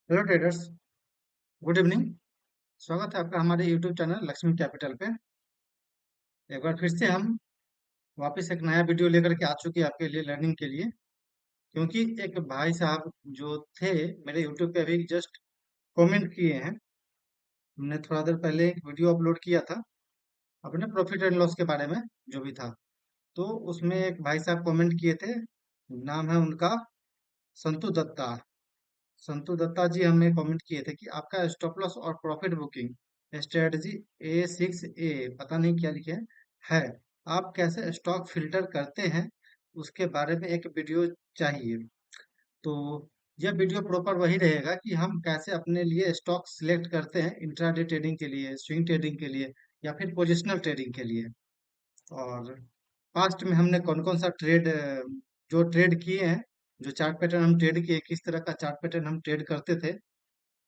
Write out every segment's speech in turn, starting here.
Hello traders. Good evening. स्वागत है आपका हमारे यूट्यूब चैनल लक्ष्मी कैपिटल पे। एक बार फिर से हम वापस एक नया वीडियो लेकर के आ चुके हैं आपके लिए लर्निंग के लिए। क्योंकि एक भाई साहब जो थे मेरे यूट्यूब पे अभी जस्ट कमेंट किए हैं। हमने थोड़ा देर पहले एक वीडियो अपलोड किया था अपने प्रॉफिट एंड लॉस के बारे में, जो भी था। तो उसमें एक भाई साहब कमेंट किए थे। नाम है उनका संतु दत्ता। संतु दत्ता जी हमें कमेंट किए थे कि आपका स्टॉप लॉस और प्रॉफिट बुकिंग स्ट्रेटजी A6A, पता नहीं क्या लिखे है, आप कैसे स्टॉक फिल्टर करते हैं उसके बारे में एक वीडियो चाहिए। तो यह वीडियो प्रॉपर वही रहेगा कि हम कैसे अपने लिए स्टॉक सिलेक्ट करते हैं इंट्राडे ट्रेडिंग के लिए, स्विंग ट्रेडिंग के लिए, या फिर पोजिशनल ट्रेडिंग के लिए। और पास्ट में हमने कौन कौन सा ट्रेड जो ट्रेड किए हैं, जो चार्ट पैटर्न हम ट्रेड किए, किस तरह का चार्ट पैटर्न हम ट्रेड करते थे,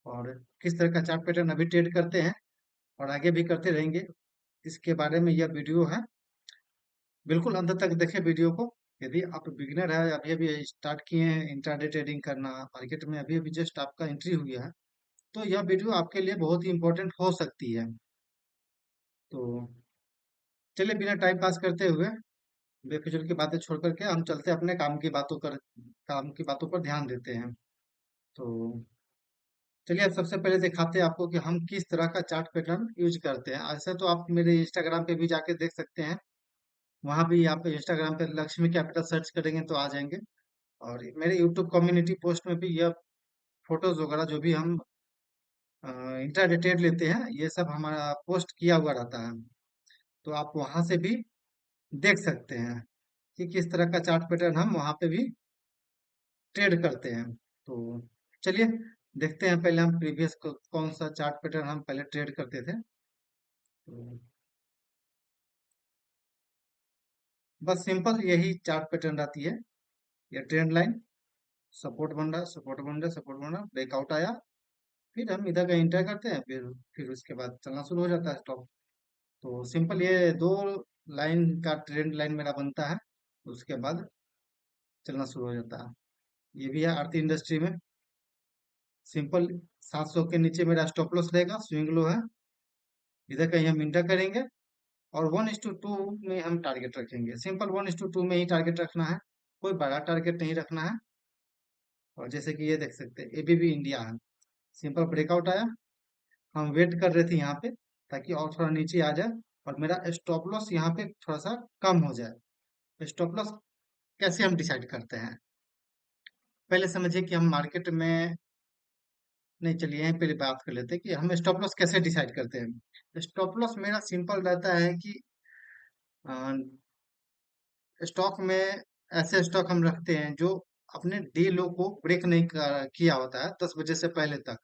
और किस तरह का चार्ट पैटर्न अभी ट्रेड करते हैं और आगे भी करते रहेंगे, इसके बारे में यह वीडियो है। बिल्कुल अंत तक देखें वीडियो को। यदि आप बिगिनर है, अभी अभी स्टार्ट किए हैं इंट्राडे ट्रेडिंग करना, मार्केट में अभी अभी जस्ट आपका एंट्री हुई है, तो यह वीडियो आपके लिए बहुत ही इंपॉर्टेंट हो सकती है। तो चलिए बिना टाइम पास करते हुए, बेफिजूल की बातें छोड़ करके हम चलते हैं अपने काम की बातों पर ध्यान देते हैं। तो चलिए अब सबसे पहले दिखाते हैं आपको कि हम किस तरह का चार्ट पैटर्न यूज करते हैं। ऐसे तो आप मेरे इंस्टाग्राम पे भी जाके देख सकते हैं। वहां भी आप इंस्टाग्राम पे लक्ष्मी कैपिटल सर्च करेंगे तो आ जाएंगे। और मेरे यूट्यूब कम्युनिटी पोस्ट में भी यह फोटोज वगैरह जो भी हम इंट्राडे ट्रेड लेते हैं, ये सब हमारा पोस्ट किया हुआ रहता है। तो आप वहां से भी देख सकते हैं कि किस तरह का चार्ट पैटर्न हम वहां पे भी ट्रेड करते हैं। तो चलिए देखते हैं पहले हम प्रीवियस कौन सा चार्ट पैटर्न हम पहले ट्रेड करते थे। तो बस सिंपल यही चार्ट पैटर्न रहती है। ये ट्रेंड लाइन, सपोर्ट बन रहा, सपोर्ट बन रहा, सपोर्ट बन रहा, ब्रेकआउट आया, फिर हम इधर का इंटर करते हैं, फिर उसके बाद चलना शुरू हो जाता है स्टॉक। तो सिंपल ये दो लाइन का ट्रेंड लाइन मेरा बनता है, उसके बाद चलना शुरू हो जाता है। ये भी है आरती इंडस्ट्री में। सिंपल 700 के नीचे मेरा स्टॉप लॉस रहेगा, स्विंग लो है, इधर कहीं हम इंटर करेंगे, और 1:2 में हम टारगेट रखेंगे। सिंपल 1:2 में ही टारगेट रखना है, कोई बड़ा टारगेट नहीं रखना है। और जैसे कि ये देख सकते हैं एबीबी इंडिया है, सिंपल ब्रेकआउट आया, हम वेट कर रहे थे यहाँ पे ताकि और थोड़ा नीचे आ जाए और मेरा स्टॉप लॉस यहाँ पे थोड़ा सा कम हो जाए। स्टॉप लॉस कैसे हम डिसाइड करते हैं, पहले समझिए कि हम मार्केट में, नहीं चलिए यहीं पे बात कर लेते हैं कि हम स्टॉप लॉस कैसे डिसाइड करते हैं। स्टॉप लॉस मेरा सिंपल रहता है कि स्टॉक में ऐसे स्टॉक हम रखते हैं जो अपने डे लो को ब्रेक नहीं किया होता है 10 बजे से पहले तक।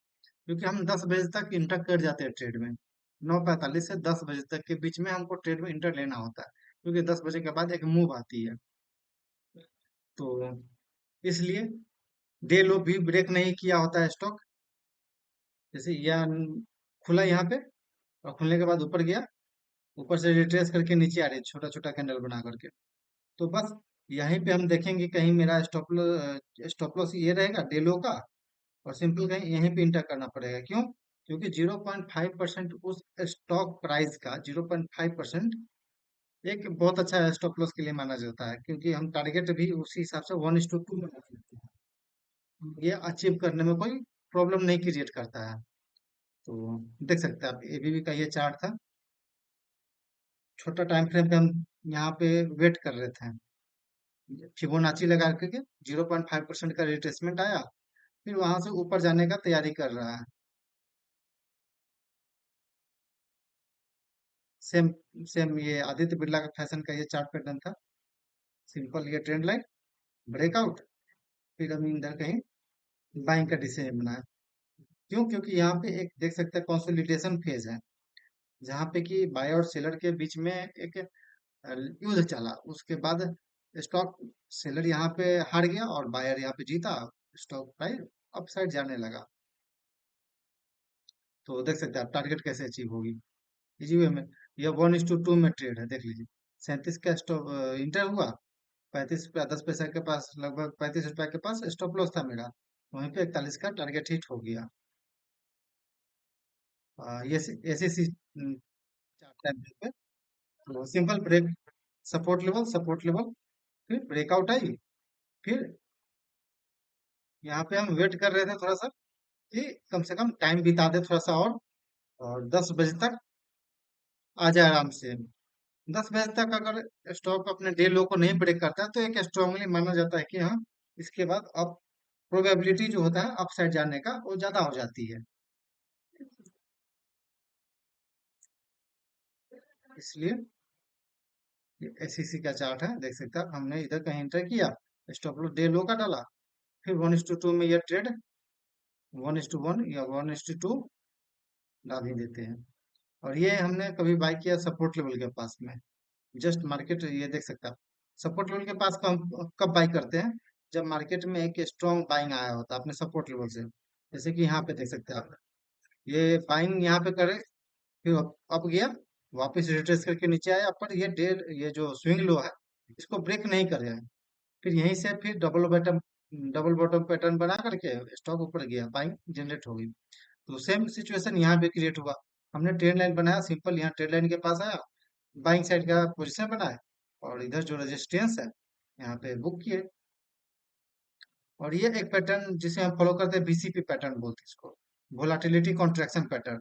क्योंकि हम 10 बजे तक इंटर कर जाते हैं ट्रेड में, 9:45 से 10 बजे तक के बीच में हमको ट्रेड में इंटर लेना होता है, क्योंकि 10 बजे के बाद एक मूव आती है। तो इसलिए डे लो भी ब्रेक नहीं किया होता है स्टॉक। जैसे यह खुला यहाँ पे और खुलने के बाद ऊपर गया, ऊपर से रिट्रेस करके नीचे आ रही है छोटा छोटा कैंडल बना करके। तो बस यहीं पे हम देखेंगे कहीं मेरा स्टॉप लॉस ये रहेगा डे लो का, और सिंपल कहीं यहीं पे इंटर करना पड़ेगा। क्यों? क्योंकि 0.5% उस स्टॉक प्राइस का 0.5% एक बहुत अच्छा स्टॉप लॉस के लिए माना जाता है, क्योंकि हम टारगेट भी उसी हिसाब से 1:2 में रख लेते हैं। ये अचीव करने में कोई प्रॉब्लम नहीं क्रिएट करता है। तो देख सकते हैं आप एबीबी का ये चार्ट था, छोटा टाइम फ्रेम पे हम यहाँ पे वेट कर रहे थे, फिबोनाची लगा करके 0.5% का रिट्रेसमेंट आया, फिर वहां से ऊपर जाने का तैयारी कर रहा है। सेम सेम ये आदित्य बिरला का फैशन का ये चार्ट पैटर्न था। सिंपल ये ट्रेंड लाइन, ब्रेकआउट, फिर हम इधर कहीं बाइंग का डिसीजन बनाया। क्यों? क्योंकि यहाँ पे एक देख सकते हैं कंसोलिडेशन फेज है, जहाँ पे कि बाय और सेलर के बीच में एक युद्ध चला। उसके बाद स्टॉक सेलर यहाँ पे हार गया और बायर यहाँ पे जीता, स्टॉक प्राइस अपसाइड जाने लगा। तो देख सकते हैं आप टारगेट कैसे अचीव होगी इसी वे में। यह 1:2 में ट्रेड है, देख लीजिए। 37 का स्टॉप इंटर हुआ, 35 रुपया 10 पैसा के पास, लगभग 35 रुपया के पास स्टॉप लॉस था मेरा। वहीं पे 41 का टारगेट हिट हो गया। ये ऐसे सी चार्ट टाइम पे तो सिंपल ब्रेक, सपोर्ट लेवल, फिर ब्रेकआउट आई। फिर यहाँ पे हम वेट कर रहे थे थोड़ा सा कि कम से कम टाइम बिता दे थोड़ा सा, और 10 बजे तक आ जाए आराम से। 10 बजे तक अगर स्टॉक अपने डे लो को नहीं ब्रेक करता है तो एक स्ट्रांगली माना जाता है कि हाँ, इसके बाद अब प्रोबेबिलिटी जो होता है अपसाइड जाने का वो ज्यादा हो जाती है। इसलिए ये एसईसी का चार्ट है, देख सकते हैं आप। हमने इधर कहीं एंटर किया, स्टॉप लॉस डे लो का डाला, फिर 1:2 में यह ट्रेड 1:1 या 1:2 डाल ही देते हैं। और ये हमने कभी बाय किया सपोर्ट लेवल के पास में, जस्ट मार्केट ये देख सकते हैं आप। सपोर्ट लेवल के पास कब बाय करते हैं? जब मार्केट में एक स्ट्रॉन्ग बाइंग आया होता है अपने सपोर्ट लेवल से। जैसे कि यहाँ पे देख सकते हैं आप, ये बाइंग यहाँ पे करे, फिर अप गया, वापस रिट्रेस करके नीचे आया, पर ये जो स्विंग लो है इसको ब्रेक नहीं कर रहा है। फिर यहीं से फिर डबल बॉटम पैटर्न बना करके स्टॉक ऊपर गया, बाइंग जनरेट हो गई। तो सेम सिचुएशन यहाँ पे क्रिएट हुआ। हमने ट्रेड लाइन बनाया सिंपल, यहाँ ट्रेड लाइन के पास आया, बाइंग साइड का पोजीशन बनाया, और इधर जो रेजिस्टेंस है यहाँ पे बुक किए। और ये एक पैटर्न जिसे हम फॉलो करते हैं, बीसीपी पैटर्न बोलते हैं इसको, वोलाटिलिटी कॉन्ट्रैक्शन पैटर्न।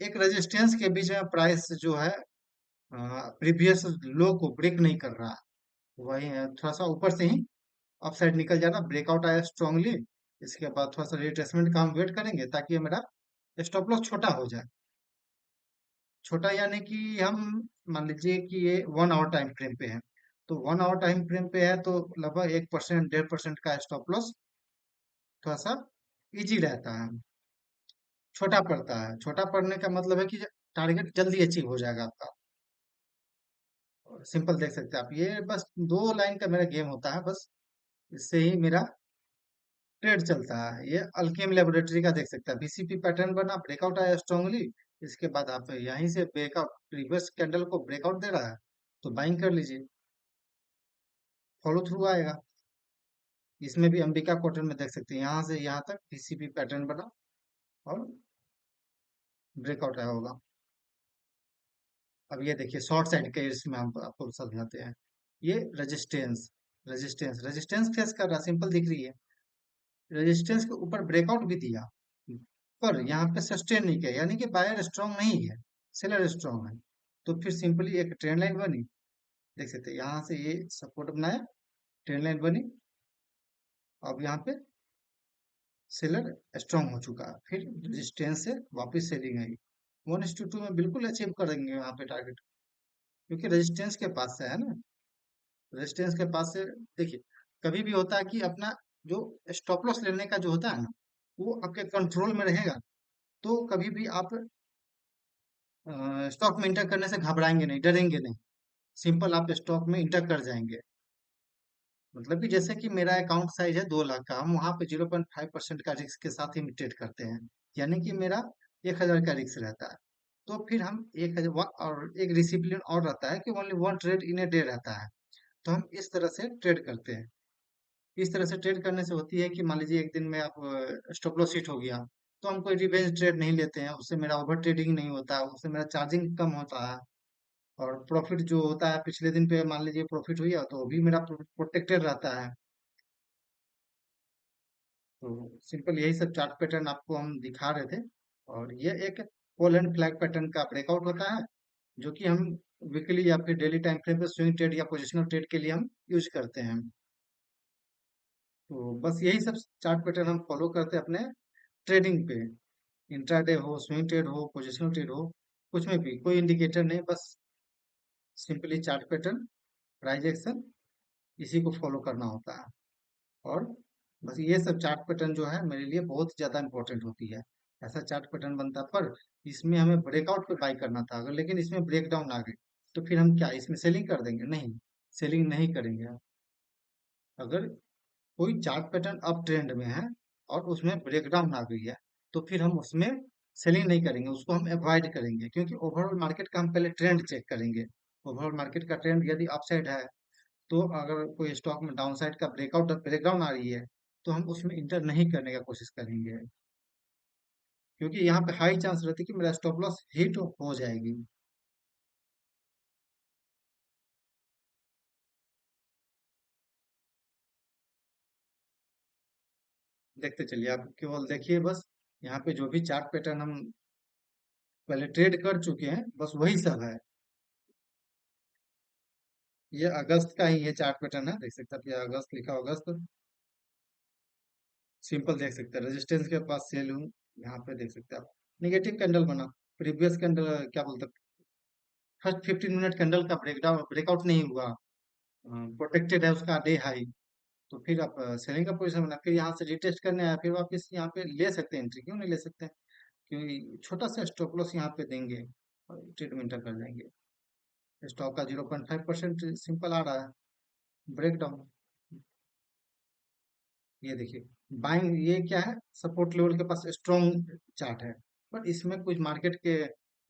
एक रेजिस्टेंस के बीच में प्राइस जो है प्रीवियस लो को ब्रेक नहीं कर रहा, वही है, थोड़ा सा ऊपर से ही अपसाइड निकल जाना, ब्रेकआउट आया स्ट्रांगली। इसके बाद थोड़ा सा रिट्रेसमेंट का हम वेट करेंगे ताकि ये मेरा स्टॉप लॉस छोटा हो जाए। छोटा यानी कि हम मान लीजिए कि ये 1 आवर टाइम फ्रेम पे है, तो 1 आवर टाइम फ्रेम पे है तो लगभग 1% 1.5% का स्टॉप लॉस थोड़ा सा इजी रहता है, छोटा पड़ता है। छोटा पड़ने का मतलब है कि टारगेट जल्दी अचीव हो जाएगा आपका। सिंपल देख सकते हैं आप, ये बस 2 लाइन का मेरा गेम होता है बस, इससे ही मेरा ट्रेड चलता है। ये अल्केम लेबोरेटरी का देख सकते हैं, बीसीपी पैटर्न बना, ब्रेकआउट आया स्ट्रांगली। इसके बाद आप यहीं से ब्रेकआउट रिवर्स कैंडल को ब्रेकआउट दे रहा है तो बाइंग कर लीजिए, फॉलो थ्रू आएगा। इसमें भी अंबिका कॉटन में देख सकते हैं, यहाँ से यहाँ तक बीसीपी पैटर्न बना और ब्रेकआउट आया होगा। अब ये देखिए शॉर्ट साइड के इसमें हम आपको समझाते हैं। ये रेजिस्टेंस फेस कर रहा, सिंपल दिख रही है। रेजिस्टेंस के ऊपर ब्रेकआउट भी दिया, पर यहाँ पे सस्टेन नहीं किया, यानी कि बायर स्ट्रांग नहीं है, सेलर स्ट्रांग है। तो फिर सिंपली एक ट्रेंड लाइन बनी, देख सकते हैं यहाँ से ये सपोर्ट बनाया, ट्रेंड लाइन बनी। अब यहाँ पे सेलर स्ट्रांग हो चुका है, फिर रेजिस्टेंस से वापस सेलिंग आई। 1:2 में बिल्कुल अचीव करेंगे यहाँ पे टारगेट, क्योंकि रेजिस्टेंस के पास से है ना। रेजिस्टेंस के पास से देखिए, कभी भी होता है कि अपना जो स्टॉप लॉस लेने का जो होता है ना, वो आपके कंट्रोल में रहेगा, तो कभी भी आप स्टॉक में इंटर करने से घबराएंगे नहीं, डरेंगे नहीं। सिंपल आप स्टॉक में इंटर कर जाएंगे। मतलब कि जैसे कि मेरा अकाउंट साइज है 2 लाख का, हम वहां पे 0.5% का रिस्क के साथ ही ट्रेड करते हैं, यानी कि मेरा 1,000 का रिस्क रहता है। तो फिर हम 1,000, और एक डिसिप्लिन और रहता है कि only 1 trade in a day रहता है। तो हम इस तरह से ट्रेड करते हैं। इस तरह से ट्रेड करने से होती है कि मान लीजिए एक दिन में आप स्टॉप लॉस हिट हो गया, तो हम कोई रिवेंज ट्रेड नहीं लेते हैं, उससे मेरा ओवर ट्रेडिंग नहीं होता है, उससे मेरा चार्जिंग कम होता है। और प्रॉफिट जो होता है पिछले दिन पे मान लीजिए प्रॉफिट हुआ तो वो भी मेरा प्रोटेक्टेड रहता है। तो सिंपल यही सब चार्ट पैटर्न आपको हम दिखा रहे थे। और ये एक पोल एंड फ्लैग पैटर्न का ब्रेकआउट होता है, जो कि हम वीकली या फिर डेली टाइम फ्रेम पे स्विंग ट्रेड या पोजिशनल ट्रेड के लिए हम यूज करते हैं। तो बस यही सब चार्ट पैटर्न हम फॉलो करते हैं अपने ट्रेडिंग पे, इंट्राडे हो, स्विंग ट्रेड हो, पोजिशनल ट्रेड हो, कुछ में भी कोई इंडिकेटर नहीं, बस simply chart pattern, price action, इसी को फॉलो करना होता है। और बस ये सब चार्ट पैटर्न जो है मेरे लिए बहुत ज्यादा इंपॉर्टेंट होती है। ऐसा चार्ट पैटर्न बनता, पर इसमें हमें ब्रेकआउट पे बाई करना था, अगर लेकिन इसमें ब्रेकडाउन आ गई तो फिर हम क्या इसमें सेलिंग कर देंगे? नहीं, सेलिंग नहीं करेंगे। अगर कोई चार्ट पैटर्न अप ट्रेंड में है और उसमें ब्रेकडाउन आ गई है, तो फिर हम उसमें सेलिंग नहीं करेंगे, उसको हम अवॉइड करेंगे, क्योंकि ओवरऑल मार्केट का हम पहले ट्रेंड चेक करेंगे। ओवरऑल मार्केट का ट्रेंड यदि अपसाइड है, तो अगर कोई स्टॉक में डाउन साइड का ब्रेकआउट ब्रेकडाउन आ रही है, तो हम उसमें इंटर नहीं करने का कोशिश करेंगे, क्योंकि यहाँ पे हाई चांस रहती है कि मेरा स्टॉप लॉस हिट हो जाएगी। देखते चलिए, आप केवल देखिए बस, यहाँ पे जो भी चार्ट पैटर्न हम पहले ट्रेड कर चुके हैं बस वही सब है। ये अगस्त का ही ये चार्ट पैटर्न है, देख सकते हैं आप, ये अगस्त लिखा हुआ अगस्त। सिंपल देख सकते हैं, रेजिस्टेंस के पास सेल हूँ, यहाँ पे देख सकते हैं आप, निगेटिव कैंडल बना। प्रीवियस कैंडल क्या बोलते हैं, फर्स्ट 15 मिनट कैंडल का ब्रेकडाउन ब्रेकआउट नहीं हुआ, प्रोटेक्टेड है उसका डे हाई, तो फिर आप सेलिंग का पोजीशन बना, फिर यहाँ से रिटेस्ट करने आया, फिर वापस यहाँ पे ले सकते हैं एंट्री, क्यों नहीं ले सकते हैं? क्योंकि छोटा सा स्टॉप लॉस यहाँ पे देंगे और ट्रेड में एंटर कर जाएंगे। स्टॉक का 0.5% सिंपल आ रहा है ब्रेकडाउन। ये देखिए, बाइंग ये क्या है, सपोर्ट लेवल के पास स्ट्रॉन्ग चार्ट है, पर इसमें कुछ मार्केट के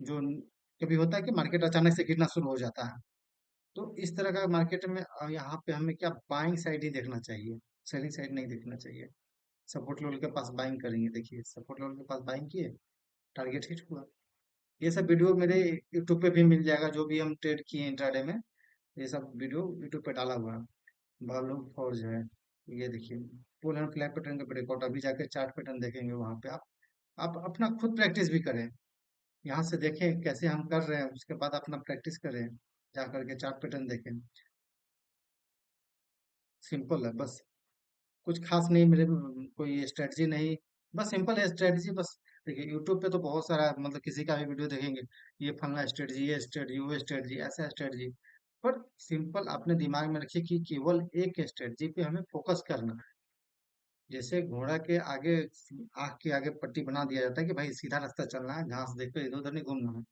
जो कभी होता है कि मार्केट अचानक से गिरना शुरू हो जाता है, तो इस तरह का मार्केट में यहाँ पे हमें क्या बाइंग साइड ही देखना चाहिए, सेलिंग साइड नहीं देखना चाहिए। सपोर्ट लेवल के पास बाइंग करेंगे, देखिए सपोर्ट लेवल के पास बाइंग किए, टारगेट हिट हुआ। ये सब वीडियो मेरे यूट्यूब पे भी मिल जाएगा, जो भी हम ट्रेड किए इंट्राडे में, ये सब वीडियो यूट्यूब पे डाला हुआ है। वॉल्यूम फॉर जो है, ये देखिए, पुल एंड फ्लैग पैटर्न का ब्रेकआउट, अभी जाके चार्ट पैटर्न देखेंगे वहां पे आप अपना खुद प्रैक्टिस भी करें, यहाँ से देखें कैसे हम कर रहे हैं, उसके बाद अपना प्रैक्टिस करें, जा करके चार्ट पैटर्न देखें। सिंपल है बस, कुछ खास नहीं मेरे कोई स्ट्रेटजी नहीं, बस सिंपल है स्ट्रेटजी बस। देखिए यूट्यूब पे तो बहुत सारा, मतलब किसी का भी वीडियो देखेंगे, ये फलना स्ट्रेटजी, ये स्ट्रेटजी, वो स्ट्रेटजी, ऐसा स्ट्रेटजी, पर सिंपल अपने दिमाग में रखिए कि केवल एक स्ट्रेटजी पे हमें फोकस करना है। जैसे घोड़ा के आगे, आँख के आगे पट्टी बना दिया जाता है कि भाई सीधा रास्ता चलना है, घास देख कर इधर उधर नहीं घूमना है,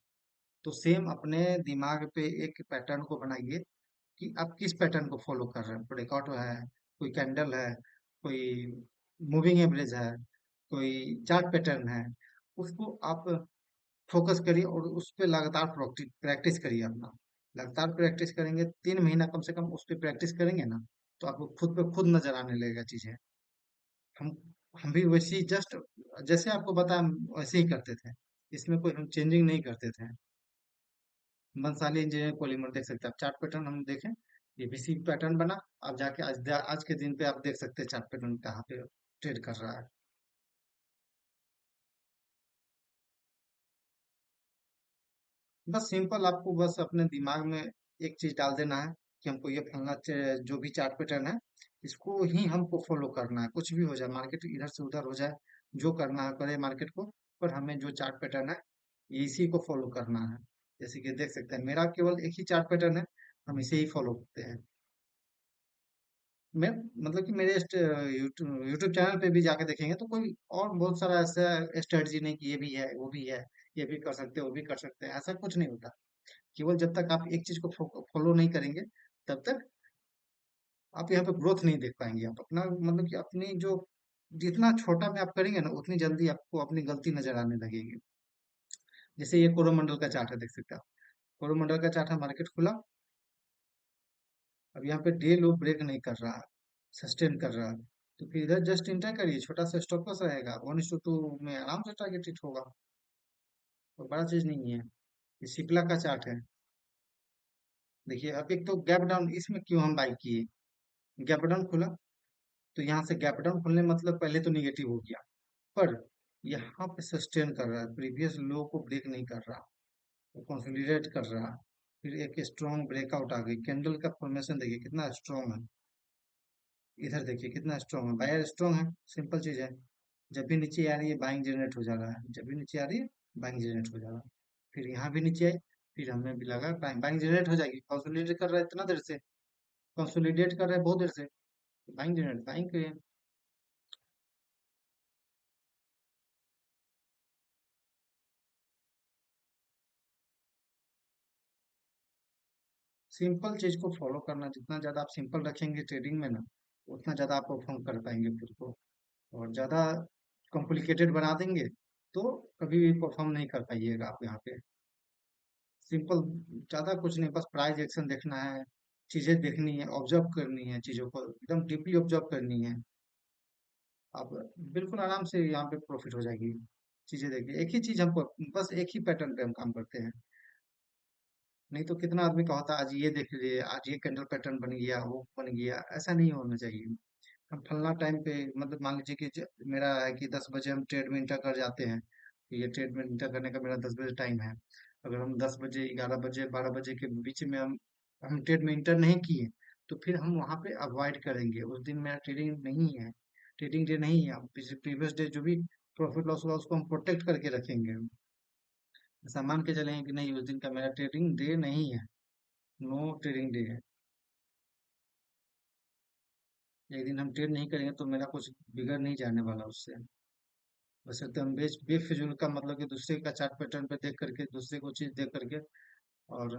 तो सेम अपने दिमाग पे एक पैटर्न को बनाइए कि आप किस पैटर्न को फॉलो कर रहे हैं। ब्रेकआउट है, कोई कैंडल है, कोई मूविंग एवरेज है, कोई चार्ट पैटर्न है, उसको आप फोकस करिए और उस पे लगातार प्रैक्टिस करिए अपना। लगातार प्रैक्टिस करेंगे, 3 महीना कम से कम उस पर प्रैक्टिस करेंगे ना, तो आपको खुद पे खुद नजर आने लगेगा चीजें। हम हम भी वैसी जस्ट जैसे आपको बताया वैसे ही करते थे, इसमें कोई हम चेंजिंग नहीं करते थे। बंसाली इंजीनियरिंग पॉलीमर देख सकते हैं आप, चार्ट पैटर्न हम देखें, ये भी सी पैटर्न बना। आप जाके आज के दिन पे आप देख सकते हैं चार्ट पैटर्न कहाँ पे ट्रेड कर रहा है। बस सिंपल आपको बस अपने दिमाग में एक चीज डाल देना है कि हमको ये फलना जो भी चार्ट पैटर्न है, इसको ही हमको फॉलो करना है, कुछ भी हो जाए, मार्केट इधर से उधर हो जाए, जो करना है करे मार्केट को, पर हमें जो चार्ट पैटर्न है इसी को फॉलो करना है। जैसे कि देख सकते हैं मेरा केवल एक ही चार्ट पैटर्न है, हम इसे ही फॉलो करते हैं। मैं मतलब कि मेरे यूट्यूब यूट्यूब चैनल पे भी जाके देखेंगे तो कोई और बहुत सारा ऐसा स्ट्रेटजी नहीं कि ये भी है वो भी है, ये भी कर सकते हैं वो भी कर सकते हैं, ऐसा कुछ नहीं होता। केवल जब तक आप एक चीज को फॉलो नहीं करेंगे, तब तक आप यहाँ पे ग्रोथ नहीं देख पाएंगे। आप अपना मतलब कि अपनी जो जितना छोटा में आप करेंगे ना, उतनी जल्दी आपको अपनी गलती नजर आने लगेगी। जैसे ये कोरोमंडल का चार्ट है, देख सकते हैं आप, कोरोमंडल का चार्ट है, मार्केट खुला, अब यहाँ पे डे लो ब्रेक नहीं कर रहा, सस्टेन कर रहा, तो फिर इधर जस्ट इंटर करिए, छोटा सा स्टॉप लॉस रहेगा, 1:2 में आराम से टारगेट हिट होगा, तो बड़ा चीज नहीं है। ये सिप्ला का चार्ट है, देखिए अब एक तो गैप डाउन, इसमें क्यों हम बाई किए, गैप डाउन खुला, तो यहाँ से गैप डाउन खुलने मतलब पहले तो निगेटिव हो गया, पर यहाँ पे सस्टेन कर रहा है, प्रीवियस लो को ब्रेक नहीं कर रहा, वो कंसोलिडेट कर रहा है। फिर एक स्ट्रॉन्ग ब्रेकआउट आ गई, कैंडल का फॉर्मेशन देखिए कितना स्ट्रॉन्ग है, इधर देखिए कितना स्ट्रॉन्ग है, बायर स्ट्रॉन्ग है, सिंपल चीज है। जब भी नीचे आ रही है बाइंग जनरेट हो जा रहा है, जब भी नीचे आ रही है बाइंग जनरेट हो जा रहा है। फिर यहाँ भी नीचे आई, फिर हमें भी लगा बाइंग बाइंग जनरेट हो जाएगी, कंसोलिडेट कर रहा है इतना देर से, कंसोलिडेट कर रहा है बहुत देर से, बाइंग जनरेट बाइंग के। सिंपल चीज को फॉलो करना, जितना ज्यादा आप सिंपल रखेंगे ट्रेडिंग में ना, उतना ज्यादा आप परफॉर्म कर पाएंगे खुद को। और ज्यादा कॉम्प्लिकेटेड बना देंगे तो कभी भी परफॉर्म नहीं कर पाइएगा आप यहाँ पे। सिंपल, ज्यादा कुछ नहीं, बस प्राइस एक्शन देखना है, चीजें देखनी है, ऑब्जर्व करनी है, चीजों को एकदम डीपली ऑब्जर्व करनी है। आप बिल्कुल आराम से यहाँ पे प्रॉफिट हो जाएगी। चीजें देखिए, एक ही चीज हमको, बस एक ही पैटर्न पे हम काम करते हैं। नहीं तो कितना आदमी का होता है, आज ये देख लीजिए, आज ये कैंडल पैटर्न बन गया, वो बन गया, ऐसा नहीं होना चाहिए। हम फलना टाइम पे, मतलब मान लीजिए कि मेरा है कि 10 बजे हम ट्रेड में इंटर कर जाते हैं, तो ये ट्रेड में इंटर करने का मेरा 10 बजे टाइम है। अगर हम 10 बजे, 11 बजे, 12 बजे के बीच में हम ट्रेड में इंटर नहीं किए, तो फिर हम वहां पे अवॉइड करेंगे, उस दिन मेरा ट्रेडिंग नहीं है, ट्रेडिंग डे नहीं है। प्रीवियस डे जो भी प्रॉफिट लॉस हुआ उसको हम प्रोटेक्ट करके रखेंगे। ऐसा मान के चलेंगे कि नहीं, उस दिन का मेरा ट्रेडिंग डे नहीं है, नो ट्रेडिंग डे है। एक दिन हम ट्रेड नहीं करेंगे तो मेरा कुछ बिगड़ नहीं जाने वाला उससे। बस एकदम बेफिजूल का, मतलब कि दूसरे का चार्ट पैटर्न पे देख करके, दूसरे को चीज देख करके, और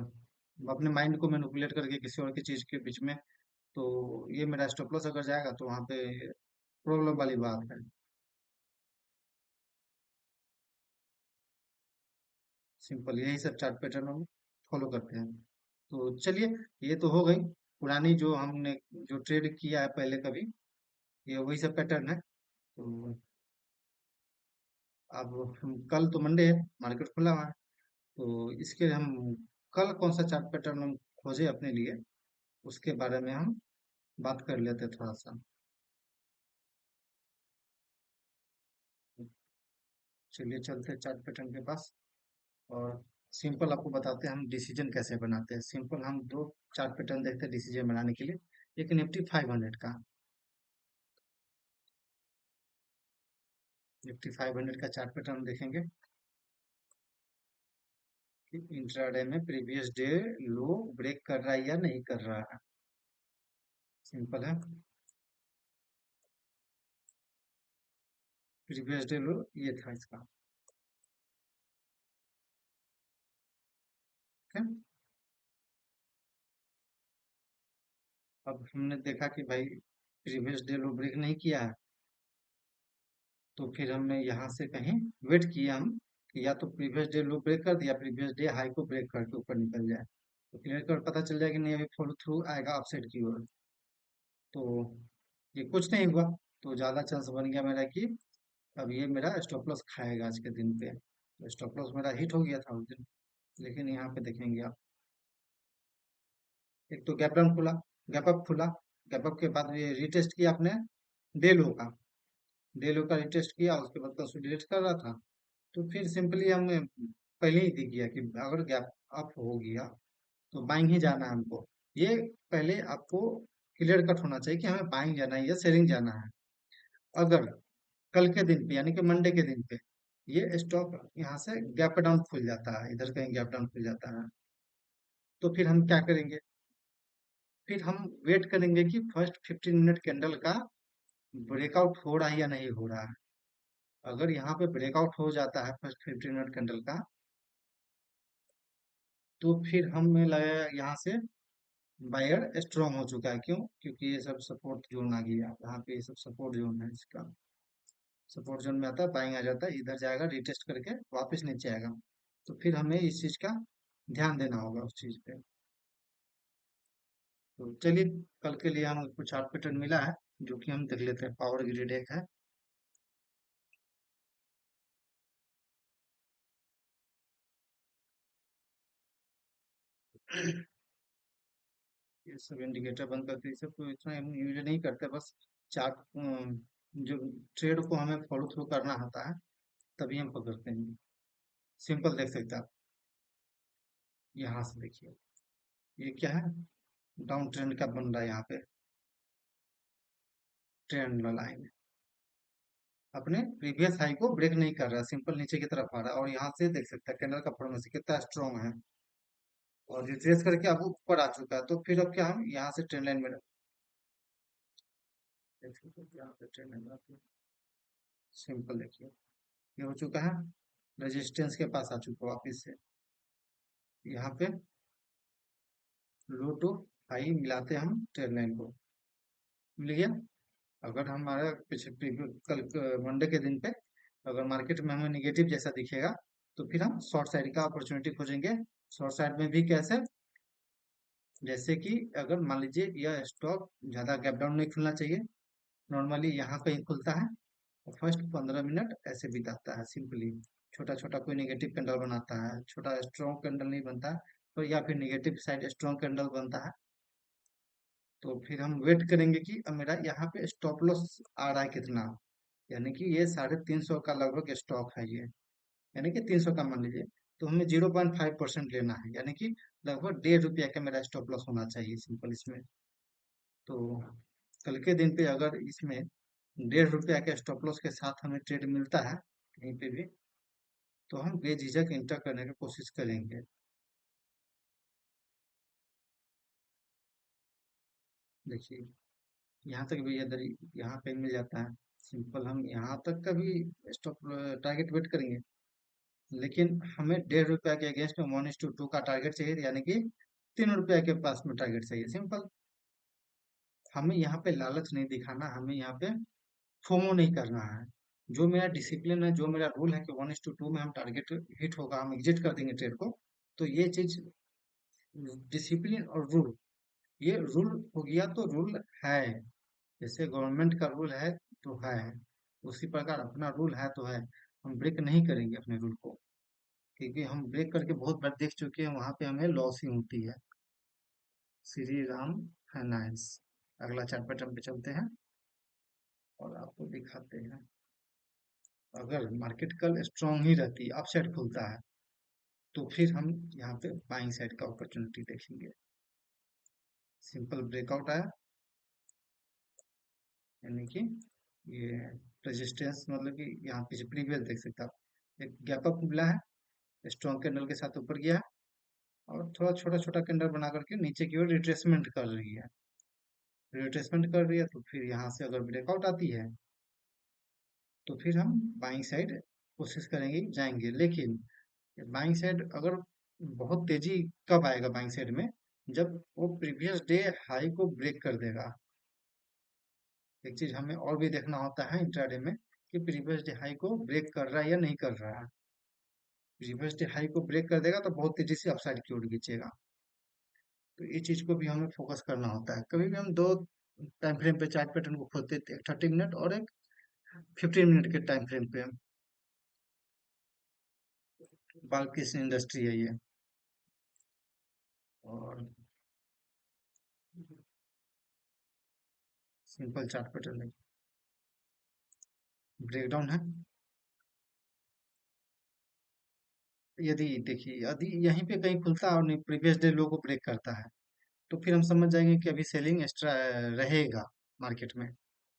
अपने माइंड को मैनिपुलेट करके किसी और की चीज के बीच में, तो ये मेरा स्टॉप लॉस अगर जाएगा तो वहां पे प्रॉब्लम वाली बात है। सिंपल यही सब चार्ट पैटर्न हम फॉलो करते हैं। तो चलिए, ये तो हो गई पुरानी जो हमने जो ट्रेड किया है पहले कभी, ये वही सब पैटर्न है। तो अब हम, कल तो मंडे है, मार्केट खुला हुआ है, तो इसके हम कल कौन सा चार्ट पैटर्न हम खोजे अपने लिए, उसके बारे में हम बात कर लेते हैं थोड़ा सा। चलिए चलते हैं चार्ट पैटर्न के पास, और सिंपल आपको बताते हैं हम डिसीजन कैसे बनाते हैं। सिंपल हम दो चार्ट पैटर्न देखते हैं डिसीजन बनाने के लिए। एक निफ्टी 500 का, निफ्टी 500 का चार्ट पैटर्न हम देखेंगे कि इंट्राडे में प्रीवियस डे लो ब्रेक कर रहा है या नहीं कर रहा है। सिंपल है, प्रीवियस डे लो ये था इसका। ठीक है, अब हमने देखा कि भाई प्रीवियस डे लो ब्रेक नहीं किया है, तो फिर हमने यहाँ से कहीं वेट किया हम, कि या तो प्रीवियस डे लो ब्रेक कर दिया, प्रीवियस डे हाई को ब्रेक करके ऊपर निकल जाए, तो क्लियर कर पता चल जाए कि नहीं, अभी फॉलो थ्रू आएगा अपसाइड की ओर। तो ये कुछ नहीं हुआ, तो ज्यादा चांस बन गया मेरा कि अब ये मेरा स्टॉप लॉस खाएगा आज के दिन पे। तो स्टॉप लॉस मेरा हिट हो गया था उस दिन। लेकिन यहाँ पे देखेंगे आप, एक तो गैप डाउन खुला, गैप अप खुला, गैप अप के बाद ये रिटेस्ट किया आपने डे लो का, डे लो का रिटेस्ट किया, उसके बाद कंसोलिडेट कर रहा था। तो फिर सिंपली हमने पहले ही दिख गया कि अगर गैप अप हो गया तो बाइंग ही जाना है हमको। ये पहले आपको क्लियर कट होना चाहिए कि हमें बाइंग जाना है या सेलिंग जाना है। अगर कल के दिन पे, यानी कि मंडे के दिन पे, ये स्टॉक यहाँ से गैप डाउन खुल जाता है, इधर कहीं गैप डाउन खुल जाता है, तो फिर हम क्या करेंगे, फिर हम वेट करेंगे कि फर्स्ट 15 मिनट कैंडल का ब्रेकआउट हो रहा है या नहीं हो रहा है। अगर यहाँ पे ब्रेकआउट हो जाता है फर्स्ट 15 मिनट कैंडल का, तो फिर हमें लगेगा यहाँ से बायर स्ट्रांग हो चुका है। क्यों? क्योंकि ये सब सपोर्ट जोन आ गया, यहाँ पे ये सब सपोर्ट जोन है इसका। सपोर्ट जोन में आता है, बाइंग आ जाता है, इधर जाएगा रिटेस्ट करके वापस नीचे आएगा। तो फिर हमें इस चीज का ध्यान देना होगा उस चीज पे। तो चलिए, कल के लिए हम कुछ चार्ट पैटर्न मिला है, जो कि हम देख लेते हैं। पावर ग्रिड एक है, ये सब इंडिकेटर बंद करके, ये सब तो इतना हम यूज नहीं करते, बस चार्ट जो ट्रेड को हमें फॉलो थ्रू करना होता है, तभी हम पकड़ते हैं। सिंपल देख सकते हैं आप, यहाँ से देखिए, ये क्या है, डाउन ट्रेंड का बन रहा है यहाँ पे, ट्रेंड लाइन अपने प्रीवियस हाई को ब्रेक नहीं कर रहा है, सिंपल नीचे की तरफ आ रहा है, और यहाँ से देख सकते हैं कैंडल का फॉर्मेशन कितना स्ट्रॉन्ग है, और रिट्रेस करके अब ऊपर आ चुका है। तो फिर अब क्या, हम यहाँ से ट्रेंड लाइन में देख सकते हैं, यहाँ पे ट्रेंड लाइन आती है। सिंपल देखिए, ये हो चुका है, रेजिस्टेंस के पास आ चुका है वापिस से। यहाँ पे लो टू हाई मिलाते हैं हम ट्रेंड लाइन को, मिल गया। अगर हमारा पिछले कल मंडे के दिन पे अगर मार्केट में हमें निगेटिव जैसा दिखेगा, तो फिर हम शॉर्ट साइड का अपॉर्चुनिटी खोजेंगे। शॉर्ट साइड में भी कैसे, जैसे कि अगर मान लीजिए यह स्टॉक ज्यादा गैप डाउन नहीं खुलना चाहिए, नॉर्मली यहाँ कहीं खुलता है, फर्स्ट 15 मिनट ऐसे बिताता है सिंपली। छोटा छोटा कोई नेगेटिव कैंडल बनाता है, छोटा स्ट्रॉन्ग कैंडल नहीं बनता, तो या फिर नेगेटिव साइड स्ट्रॉन्ग कैंडल बनता है। तो फिर हम वेट करेंगे कि अब मेरा यहाँ पे स्टॉप लॉस आ रहा है कितना, यानी कि ये 350 का लगभग स्टॉक है ये, यानी कि 300 का मान लीजिए। तो हमें 0.5% लेना है, यानी कि लगभग 1.5 रुपया का मेरा स्टॉप लॉस होना चाहिए सिंपल इसमें। तो कल के दिन पे अगर इसमें 1.5 रुपया के स्टॉप लॉस के साथ हमें ट्रेड मिलता है कहीं पे भी, तो हम बेझिझक इंटर करने की कोशिश करेंगे। देखिए, यहाँ तक भी अगर यहाँ पे मिल जाता है, सिंपल हम यहाँ तक का भी स्टॉप टारगेट वेट करेंगे। लेकिन हमें 1.5 रुपया के अगेंस्ट में 1:2 का टारगेट चाहिए, यानी कि 3 रुपया के पास में टारगेट चाहिए सिंपल। हमें यहाँ पे लालच नहीं दिखाना, हमें यहाँ पे फोमो नहीं करना है। जो मेरा डिसिप्लिन है, जो मेरा रूल है कि 1:2 में हम टारगेट हिट होगा, हम एग्जिट कर देंगे ट्रेड को। तो ये चीज डिसिप्लिन और रूल, ये रूल हो गया तो रूल है। जैसे गवर्नमेंट का रूल है तो है, उसी प्रकार अपना रूल है तो है। हम ब्रेक नहीं करेंगे अपने रूल को, क्योंकि हम ब्रेक करके बहुत बार देख चुके हैं, वहां पे हमें लॉस ही होती है। श्री राम फाइनेंस, अगला चार्ट पैटर्न पे चलते हैं और आपको दिखाते हैं। अगर मार्केट कल स्ट्रांग ही रहती है, अपसाइड खुलता है, तो फिर हम यहाँ पे बाइंग साइड का अपॉर्चुनिटी देखेंगे। सिंपल ब्रेकआउट आया, यानी कि ये रेजिस्टेंस, मतलब कि यहाँ पीछे प्रीवियस देख सकते हैं आप, एक गैप अप मिला है, स्ट्रॉन्ग कैंडल के साथ ऊपर गया है, और थोड़ा छोटा छोटा कैंडल बना करके नीचे की ओर रिट्रेसमेंट कर रही है। रिट्रेसमेंट कर रही है तो फिर यहाँ से अगर ब्रेकआउट आती है, तो फिर हम बाइंग साइड कोशिश करेंगे, जाएंगे। लेकिन बाइंग साइड अगर बहुत तेजी कब आएगा बाइंग साइड में, जब वो प्रीवियस डे हाई को ब्रेक कर देगा। एक चीज हमें और भी देखना होता है इंट्राडे में, कि प्रीवियस डे हाई को ब्रेक कर रहा है या नहीं कर रहा है। प्रीवियस डे हाई को ब्रेक कर देगा तो बहुत तेजी से अपसाइड की ओर खींचेगा। तो ये चीज को भी हमें फोकस करना होता है। कभी भी हम दो टाइम फ्रेम पे चार्ट पैटर्न को खोलते हैं, एक 30 मिनट और एक 15 मिनट के टाइम फ्रेम पे। बाल्किस इंडस्ट्री है ये, और सिंपल चार्ट पैटर्न ब्रेकडाउन है। यदि देखिए, यदि यहीं पे कहीं खुलता है और नहीं प्रीवियस डे लो को ब्रेक करता है, तो फिर हम समझ जाएंगे कि अभी सेलिंग एक्स्ट्रा रहेगा मार्केट में,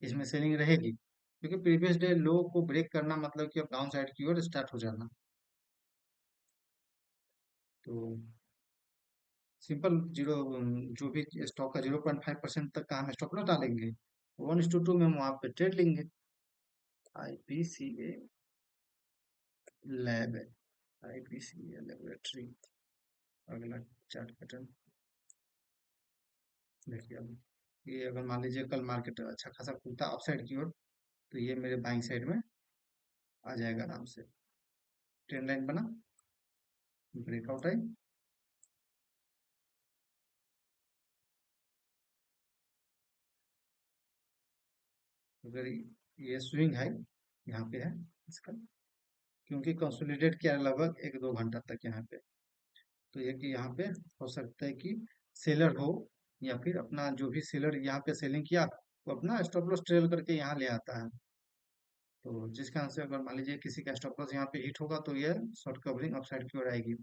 इसमें सेलिंग रहेगी। क्योंकि प्रीवियस डे लो को ब्रेक करना मतलब कि अब डाउन साइड की ओर स्टार्ट हो जाना। तो सिंपल जीरो, जो भी स्टॉक का 0.5% तक का हम स्टॉप लॉस डालेंगे, 1:2 में हम वहां पे ट्रेड लेंगे। IPCA लैब, IPCA लेबोरेटरी, अगला चार्ट पैटर्न देखिए। अब ये अगर मान लीजिए कल मार्केट अच्छा खासा खुलता अपसाइड की ओर, तो ये मेरे बाइंग साइड में आ जाएगा आराम से। ट्रेंड लाइन बना, ब्रेकआउट आई, अगर ये स्विंग है यहाँ पे है इसका, क्योंकि कंसोलिडेट किया है लगभग 1-2 घंटा तक यहाँ पे। तो ये कि यहाँ पे हो सकता है कि सेलर हो, या फिर अपना जो भी सेलर यहाँ पे सेलिंग किया, वो अपना स्टॉप लॉस ट्रेल करके यहाँ ले आता है। तो जिस कारण से अगर मान लीजिए किसी का स्टॉप लॉस यहाँ पे हिट होगा, तो ये शॉर्ट कवरिंग अपसाइड की ओर आएगी।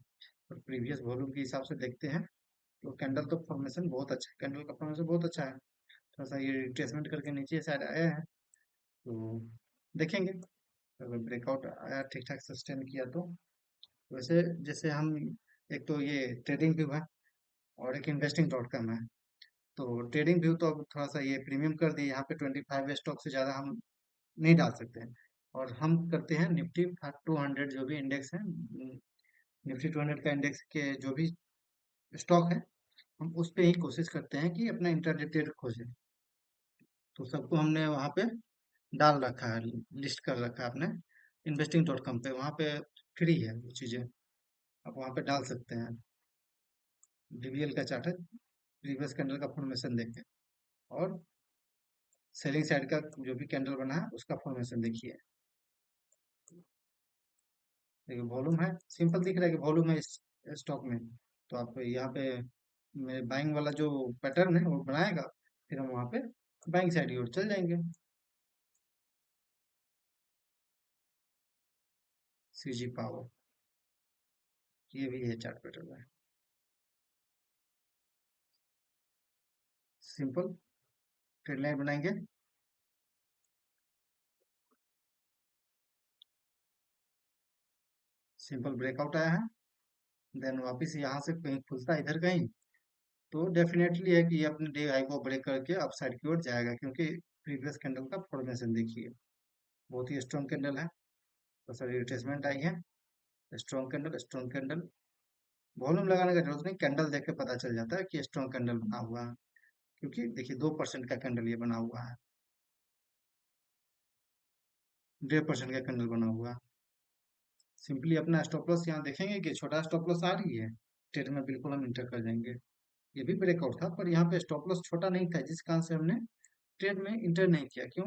और प्रीवियस वॉल्यूम के हिसाब से देखते हैं, तो कैंडल तो फॉर्मेशन बहुत अच्छा है, कैंडल का फॉर्मेशन बहुत अच्छा है। थोड़ा सा ये रिट्रेसमेंट करके नीचे साइड आया है, तो देखेंगे अगर ब्रेकआउट आया ठीक ठाक सस्टेन किया तो। वैसे जैसे हम, एक तो ये ट्रेडिंग व्यू है और एक इन्वेस्टिंग डॉट कॉम है। तो ट्रेडिंग व्यू तो अब थोड़ा सा ये प्रीमियम कर दिए, यहाँ पे 25 स्टॉक से ज़्यादा हम नहीं डाल सकते हैं। और हम करते हैं निफ्टी 200 जो भी इंडेक्स है, निफ्टी 200 का इंडेक्स के जो भी स्टॉक है, हम उस पे ही कोशिश करते हैं कि अपना इंटरडे ट्रेड खोजें। तो सबको हमने वहाँ पे डाल रखा है, लिस्ट कर रखा है अपने इन्वेस्टिंग डॉट कॉम पे, वहाँ पे फ्री है वो चीज़ें, आप वहाँ पे डाल सकते हैं। DVL का चार्ट है, प्रीवियस कैंडल का फॉर्मेशन देखें, और सेलिंग साइड का जो भी कैंडल बना है उसका फॉर्मेशन देखिए। देखिए वॉल्यूम है, सिंपल दिख रहा है कि वॉल्यूम है इस स्टॉक में। तो आप यहाँ पे बाइंग वाला जो पैटर्न है वो बनाएगा, फिर हम वहाँ पे बाइंग साइड की ओर चल जाएंगे। सीजी पावर, ये भी है चार्ट पैटर्न में। सिंपल ट्रेड लाइन बनाएंगे। सिंपल ब्रेकआउट आया है, देन वापस यहाँ से कहीं खुलता है इधर कहीं, तो डेफिनेटली है कि ये अपने डे हाई को ब्रेक करके अप साइड की ओर जाएगा, क्योंकि प्रीवियस कैंडल का फॉर्मेशन देखिए, बहुत ही स्ट्रॉन्ग कैंडल है। तो सर रिट्रेसमेंट आई है, strong candle strong candle. Volume लगाने का जरूरत नहीं, कैंडल देख के पता चल जाता है कि स्ट्रॉन्ग कैंडल बना हुआ है, क्योंकि देखिए 2% का कैंडल ये बना हुआ है, 1.5% का कैंडल बना हुआ है। सिंपली अपना स्टॉप लॉस यहाँ देखेंगे कि छोटा स्टॉप लॉस आ रही है, ट्रेड में बिल्कुल हम इंटर कर जाएंगे। ये भी ब्रेकआउट था, पर यहाँ पे स्टॉप लॉस छोटा नहीं था, जिस कारण से हमने ट्रेड में इंटर नहीं किया। क्यों?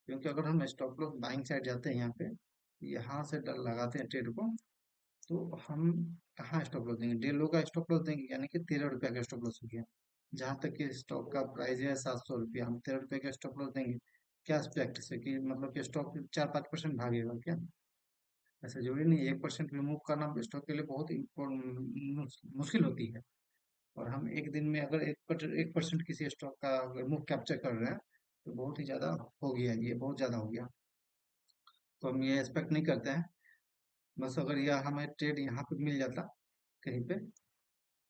क्योंकि अगर हम स्टॉप लॉस बाइंग साइड जाते हैं, यहाँ पे यहाँ से डर लगाते हैं ट्रेड को, तो हम कहाँ स्टॉप लॉस देंगे? 1.5 का स्टॉप लॉस देंगे, यानी कि 13 रुपया का स्टॉप लॉस हो गया। जहाँ तक कि स्टॉक का प्राइस है 700 रुपया, हम 13 रुपये का स्टॉप लॉस देंगे। क्या एस्पेक्ट से कि मतलब कि स्टॉक 4-5% भागेगा क्या? ऐसा जरूरी नहीं, 1% भी मूव करना स्टॉक के लिए बहुत मुश्किल होती है। और हम एक दिन में अगर 1% किसी स्टॉक का अगर मूव कैप्चर कर रहे हैं, तो बहुत ही ज्यादा हो गया, ये बहुत ज्यादा हो गया। तो हम ये एक्सपेक्ट नहीं करते हैं। बस अगर यह हमें ट्रेड यहाँ पे मिल जाता कहीं पे,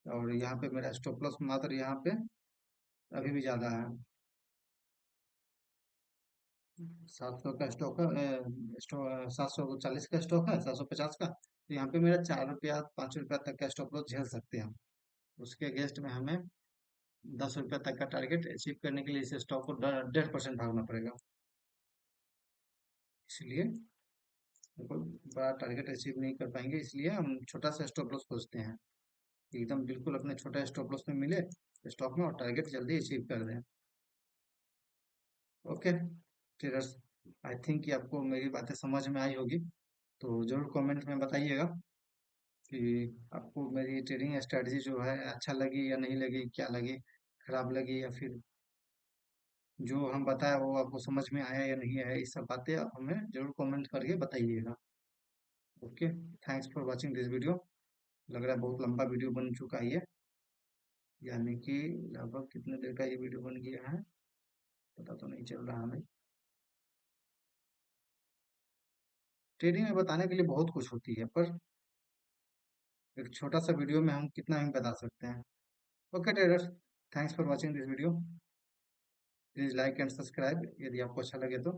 और यहाँ पे मेरा स्टॉप लॉस मात्र यहाँ पे अभी भी ज्यादा है, 700 का स्टॉक है, 740 का स्टॉक है, 750 का, तो यहाँ पे मेरा 4 रुपया 5 रुपया तक का स्टॉप लॉस झेल सकते हैं हम। उसके अगेंस्ट में हमें 10 रुपया तक का टारगेट अचीव करने के लिए इस स्टॉक को 1.5% भागना पड़ेगा। इसलिए बिल्कुल बड़ा टारगेट अचीव नहीं कर पाएंगे, इसलिए हम छोटा सा स्टॉप लॉस खोजते हैं, एकदम बिल्कुल अपने छोटा स्टॉप लॉस में मिले स्टॉक में, और टारगेट जल्दी अचीव कर दें। ओके ट्रेडर्स, आई थिंक कि आपको मेरी बातें समझ में आई होगी। तो जरूर कमेंट में बताइएगा कि आपको मेरी ट्रेडिंग स्ट्रेटजी जो है अच्छा लगी या नहीं लगी, क्या लगी, खराब लगी, या फिर जो हम बताया वो आपको समझ में आया या नहीं आया, ये सब बातें आप हमें जरूर कमेंट करके बताइएगा। Okay, thanks for watching this video. लग रहा है बहुत लंबा वीडियो बन चुका है ये, यानी कि लगभग कितने देर का ये वीडियो बन गया है पता तो नहीं चल रहा हमें। ट्रेडिंग में बताने के लिए बहुत कुछ होती है, पर एक छोटा सा वीडियो में हम कितना ही बता सकते हैं। Okay traders, thanks for watching this video. Please like and subscribe यदि आपको अच्छा लगे तो।